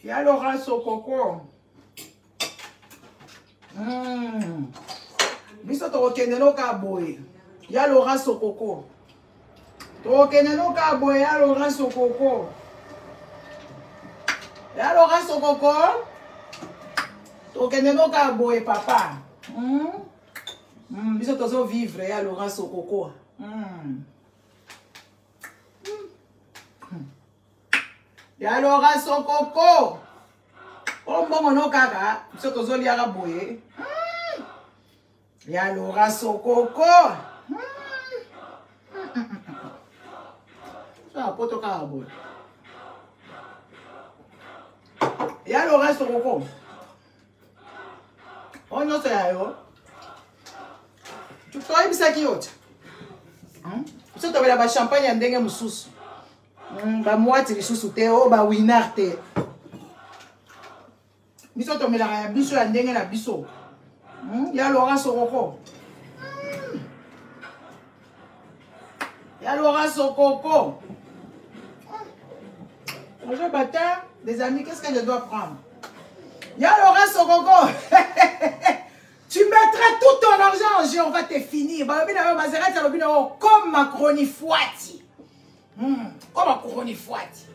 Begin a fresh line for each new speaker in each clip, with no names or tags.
Ya Laurent Sokoko. Biso tokende no ka boye. Ya Laurent Sokoko. Tokende no ka boye ya Laurent Sokoko. Ya Laurent Sokoko. Tokende no ka boye papa. Biso tozo vivre ya Laurent Sokoko. Ya Laurent Sokoko. Oh bon no kaka. Biso tozo liara boye. Ya Laurent Sokoko. Ça poto ka boye. Ya Laurent Sokoko. Oh non c'est yo. Tu toi bisa ki yote. Biso to bela ba champagne ya ndenge mususu. Ba moitié lisusu te o ba winner te. Biso to mela ya biso ya ndenge na biso. Ya Laurent Sokoko. Ya Laurent Sokoko. Bonjour bâtard, des amis, qu'est-ce que je dois prendre? Ya Laurent Sokoko. Tu mettrais tout ton argent en jeu, on va te finir. Comme Macroni Fouati. Comme Macroni Fouati.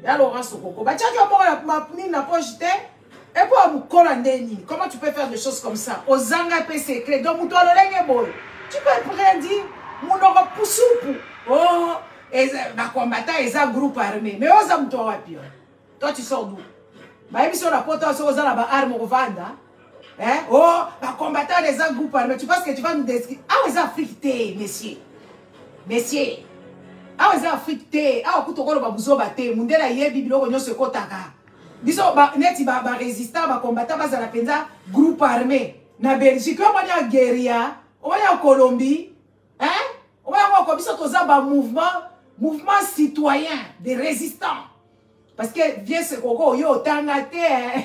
Ya Laurent Sokoko. Bah, tiens, tu vas ma na poche. Et pour vous coller, comment tu peux faire des choses comme ça? Aux Zanga PC clé. Donc, tu peux prendre dire, mon aura poussou. Oh, et ma combattant, et un groupe armé. Mais aux hommes, toi, toi, tu sors d'où? Bah, il y a la potence aux armes au Vanda. Hein? Oh, ma combattant des un groupe armé. Tu penses que tu vas nous décrire? Ah, les Afriques, messieurs. Messieurs. Ah, les Afriques, ah, au coup, babuzo bate. Mundela yé, bibilo, on se kotaka. Biso, neti, résistant, combattant, la penza, groupe armé. Na Belgique, on va y a guérilla, on va y a Colombie. Hein? On va y avoir comme ça, mouvement citoyen, des résistants. Parce que, viens ce coco, yo, tangate, hein?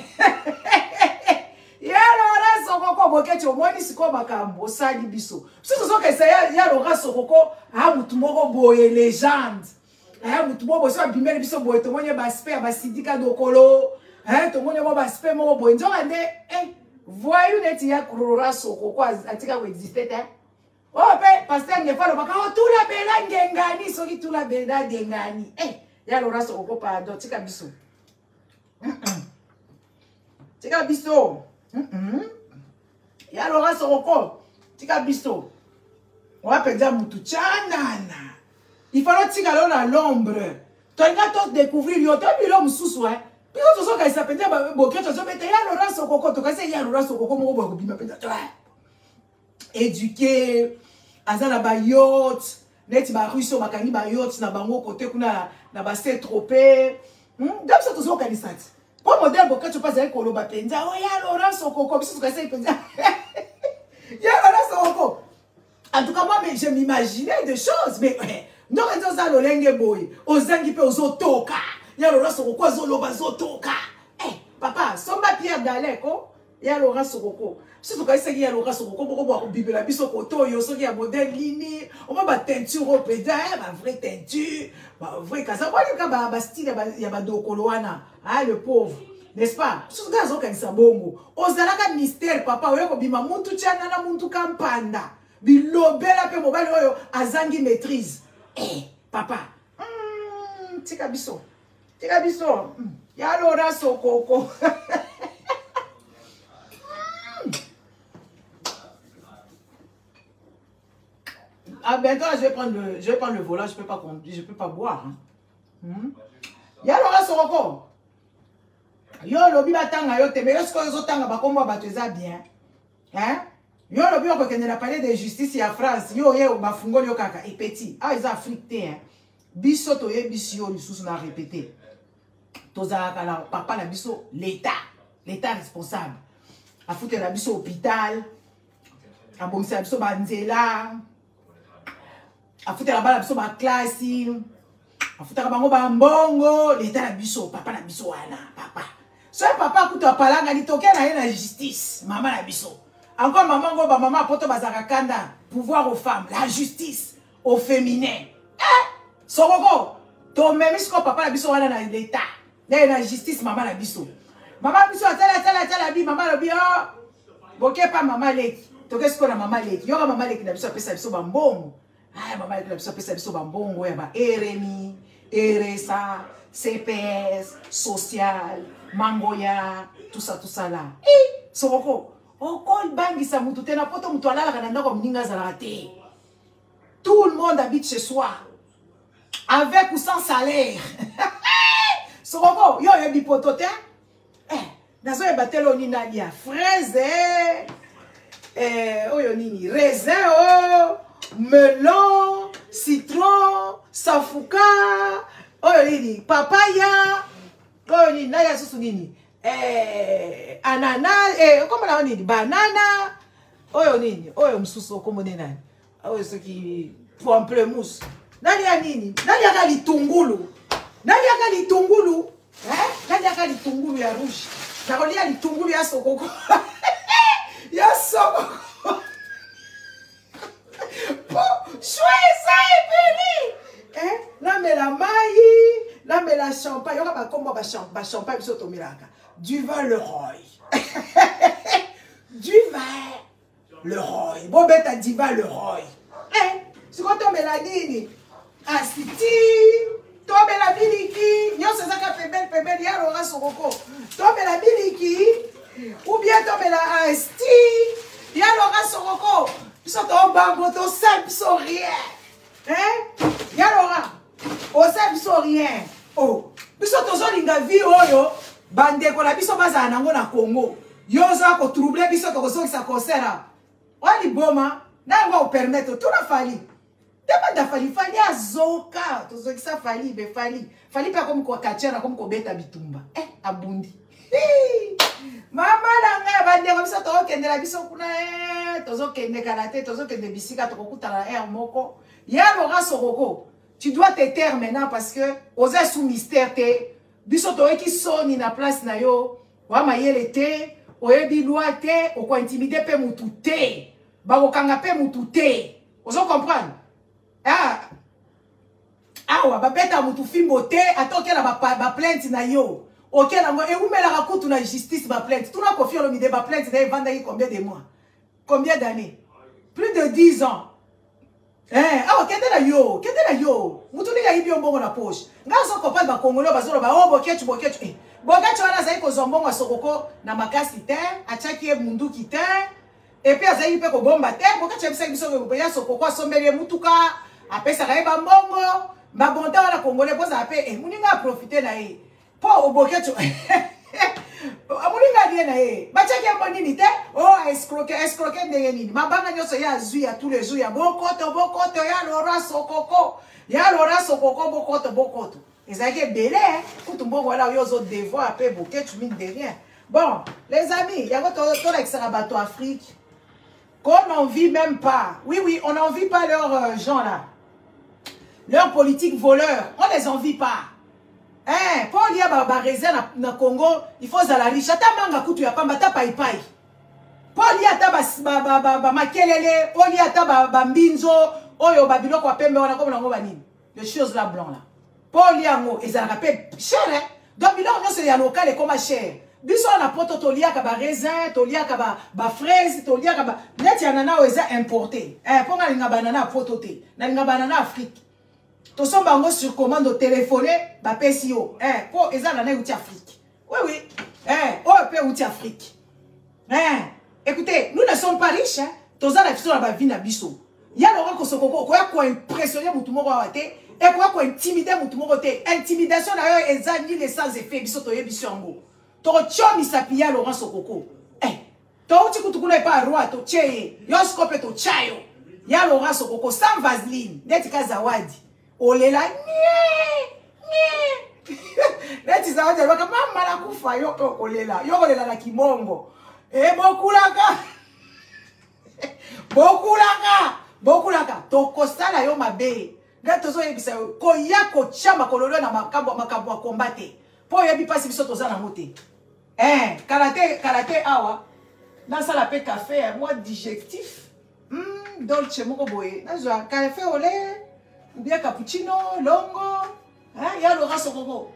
Ya Laurent Sokoko bokecho mwani siko makambo sali biso. Biso so ke sa ya Laurent Sokoko ha mutu moko boye légende. Ha mutu moko so bimeli biso boye to monye ba spe ba sidika dokolo. Hein to monye ba spe moko boye nzo ande voyou neti ya Laurent Sokoko atika ko exister hein. Oh pe pasteur ngefalo baka o tula bela ngengani soki tula bela dengani. Ya Laurent Sokoko pardon tika biso. Tika biso. Ya Laurent Sokoko, tika biso. On va penser à Moutou Tchanana. Il faut tika dans l'ombre. Tu vas tous découvrir, tu as vu l'homme sous soi. Puis tu sais qu'il s'appelle Ya Laurent Sokoko, tu sais Ya Laurent Sokoko, mon beau bima éduqué, azala ba yacht, net ba russo makani ba yacht na bango côté kuna na ba Saint-Tropez. Donc ça tous au kanisati. Pour modèle, quand tu passes avec Koloba Penza, oh, ya Laurent Sokoko, puis tu sais, Penza. Ya Laurent Sokoko. En tout cas, moi, je m'imaginais des choses, mais non, on a l'olenge boy, aux angipe, aux otoka. Ya Laurent Sokoko, aux oloba, aux otoka. Papa, somba Pierre Daleko, ya Laurent Sokoko. Si tu sais qu'il y a Laurent Sokoko, pourquoi on bibe la biso koto, yo, so qui a modèle ligne, on va teinture au pédale, ma vraie teinture, ma vraie casa. Moi, il y a un style, il y a un dokoloana. Ah, le pauvre, n'est-ce pas? Tout ça, c'est un bongo. Ozalaka mystère, papa, oyo ko bima muntu tchana na muntu kampanda. Bilobela pe mobile oyo azangi maîtrise. Papa. Tika biso. Tika biso. Ya Laurent Sokoko. Ah ben toi, je vais prendre le volant, je peux pas conduire, je peux pas boire. Ya Laurent Sokoko. Yo lobi batanga yo te mais est-ce que zo tanga ba komba ba teza bien hein yo lobi ko kende na parler de justice ya France yo ba fungoli yo kaka et petit ah ils Afrique te hein biso to ye biso lisusu na répéter toza kala papa na biso l'état responsable a foutre na biso hôpital a bomisa biso banzela a foutre la bala biso ba classe a foutre bango ba mbongo l'état na biso papa na biso wana papa. So papa kuto apalanga ni toke na la justice maman la biso encore maman go ba maman poto bazaka kanda pouvoir aux femmes la justice au féminin Sokoko to même si papa la biso wana na l'état N'est la justice maman la biso. Maman biso tala bi maman la bi oh. Boké pas maman leki. To qu'est-ce qu'on a maman leki? Yo maman leki na biso pesa biso bambongo. Ah maman leki na biso pesa biso bambongo ya ba RMI, RSA, CPS, social, Mangoya, tout ça là. Eh, Soroko. Oh, quand bangi sa mutu tena poto mutu alala kananda comme ninga zalate. Tout le monde habite chez soi. Avec ou sans salaire. Soroko, yo yebi potote. Nazo yebatelo ni nadia fraise. Oyo nini raisin oh, melon, citron, safuka, oyo nini papaya. Oyo nini naya susu nini ananas comment on dit banana. Oyo nini oyo msusu komone nani. Oyo soki pamplemousse. Nani ya nini? Nani ya litungulu? Nani ya litungulu? Nani ya litungulu ya rouge? Nakolia litungulu ya sokoko. Ya sokoko. Choix ça est venu. Là mais la maille, là mais la champagne, on va comme ba champagne biso to milaka. Du vin le Roy. Du vin le Roy. Bon ben ta diva le Roy. Si quand on met la nini, asiti, tombe la biliki, nyo c'est ça qu'a fait belle, ya l'aura soroko. Tombe la biliki, ou bien tombe la asti, ya l'aura soroko. Ils sont en bango, to simple, sont rien. Ya l'aura, au simple, sont rien. Oh, ils sont tous en linga vie, oh, bande ko la biso baza nango na Congo. Yo za ko troubler biso ko so sa concert. Wali boma, na ngo permettre tout na fali. Deba fali azoka, to so ça fali be fali. Fali pas comme ko kachera comme ko beta bitumba. Abundi. Mama nanga bande ko biso to kende la biso kuna to so kende karate, to so kende bisika to ko kutala air moko. Ya lora soroko. Tu dois te taire maintenant parce que oser sous mystère te biso to qui soni na place na yo. Wa mayele te, oyebi loi te, o ko intimider pe mutu te. Ba ko kanga pe mutu te. Ozo comprendre? Awa ba beta mutu fimbo te, atoke na ba plainte na yo. OK nango e umela ka kutu na justice ba plainte. Tu na confier le mide ba plainte na vanda combien de mois? Combien d'années? Plus de 10 ans. Kende na yo. Mutu ni ya ibi mbongo na poche. Ngaso comprendre ba Congolais bazolo ba bokechu. Bokechu wana zai ko zombongo sokoko na makasi te, achaki e mundu ki te. Et puis azai pe ko bomba te, bokechu bisa biso ko ya sokoko sombele mutuka, apesa ka ba mbongo, ba bonta wana Congolais poza pe muninga profiter na e. Po bokechu. Amuninga die na e. Bachaki e monini te, escroquer ndenge nini. Mabanga nyoso ya zui ya tous les jours ya bokoto ya lora sokoko. Ya lora sokoko bokoto. Ezaki belé, kutumbo voilà yozo devoir pe bokechu mine de rien. Bon, les amis, yako to l'extrabato Afrique. Qu'on n'en vit même pas. Oui, on n'en vit pas leurs gens là. Leurs politiques voleurs, on les envie pas. Pour il y a ba réserve na Congo, il faut za la riche. Ata manga kutu ya pamba ta pai. Pour il y a ta ba makelele, pour il y a ta ba mbinzo, oyo ba biloko wa pembe wana comme nango banini. Les choses là blanc là. Pour il y a ngo ezala pe cher Donc biloko nyonso ya local et comme cher. Biso na poto tolia ka ba raisin, tolia ka ba fraise, tolia ka ba net ya nana o eza importé. Pour nga linga banana poto te. Na linga banana Afrique. To son bango sur commande téléphoner ba PCO. Pour eza nana outi Afrique. Oui. Pe outi Afrique. Écoutez, nous ne sommes pas riches, toza la fiso na ba vie na biso. Ya lora ko sokoko ko impressionner mutu moko awate. Et quoi intimider mutu moko te. Intimidation na yo eza ni les sans effet biso to yebiso yango. To chomi sapia Laurent Sokoko. To uti kutukuna pa roi to cheye. Yo scope to chayo. Ya Laurent Sokoko sans vaseline. Neti ka zawadi. Olela nye. Neti zawadi waka mama na kufa yo olela. Yo olela na kimongo. Bokulaka. To kosala yo mabe. Gato zo yebisa yo ko ya ko chama kololo na makambo kombate. Po yebi pasi biso toza na mote. Karaté awa. Dans ça la pe café moi digestif. Dolce moko boye. Nazwa café au lait ou bien cappuccino, longo. Ya Laurent Sokoko.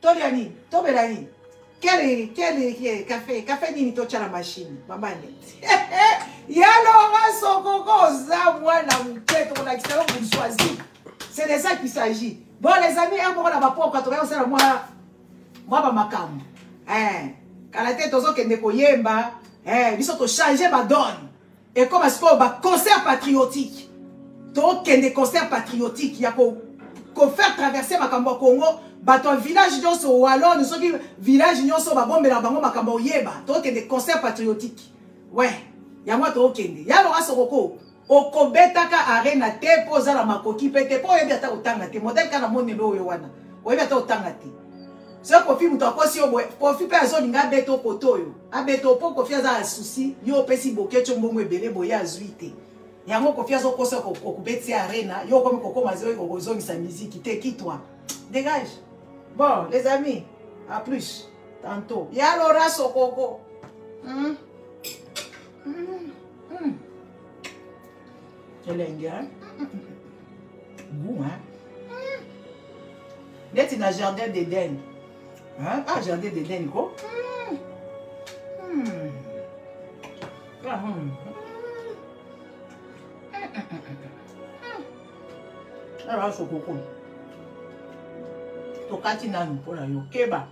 Toliani, Tobelani. Quel café? Café ni to la machine. Maman net. Yalora sokoko zamwa na mketo on a excellent bourgeoisie. C'est de ça qu'il s'agit. Bon les amis, un peu on a ma propre quand on sait moi ba makam. Quand la tête ozo kende ko yemba, biso to changer ma donne. Et comme est-ce qu'on va concert patriotique. To kende concert patriotique ya ko faire traverser makambo Congo. Bato village nyonso walo nous soki village nyonso ba bombe la bango makambo yeba to kende concert patriotique ouais ya moi to kende ya lora sokoko okobetaka arena te poza la makoki pete po yebi ata otanga te modèle kana moni lo yo wana oyebi ata otanga te so kofi muto akosi yo kofi pe azo linga beto koto yo abeto po kofi aza souci yo pesi bokecho mbongo ebele boya azuite yango kofi azo kosa kokubeti arena yo komi kokoma zo kozongisa musique te kitwa dégage. Bon, les amis, à plus. Tantôt. Ya Laura Sokoko. C'est l'ingue, hein? Bon, hein? D'être dans le jardin d'Éden. Hein? Ah, jardin d'Éden, quoi? Laura Sokoko. Tokati nanu pona yo keba.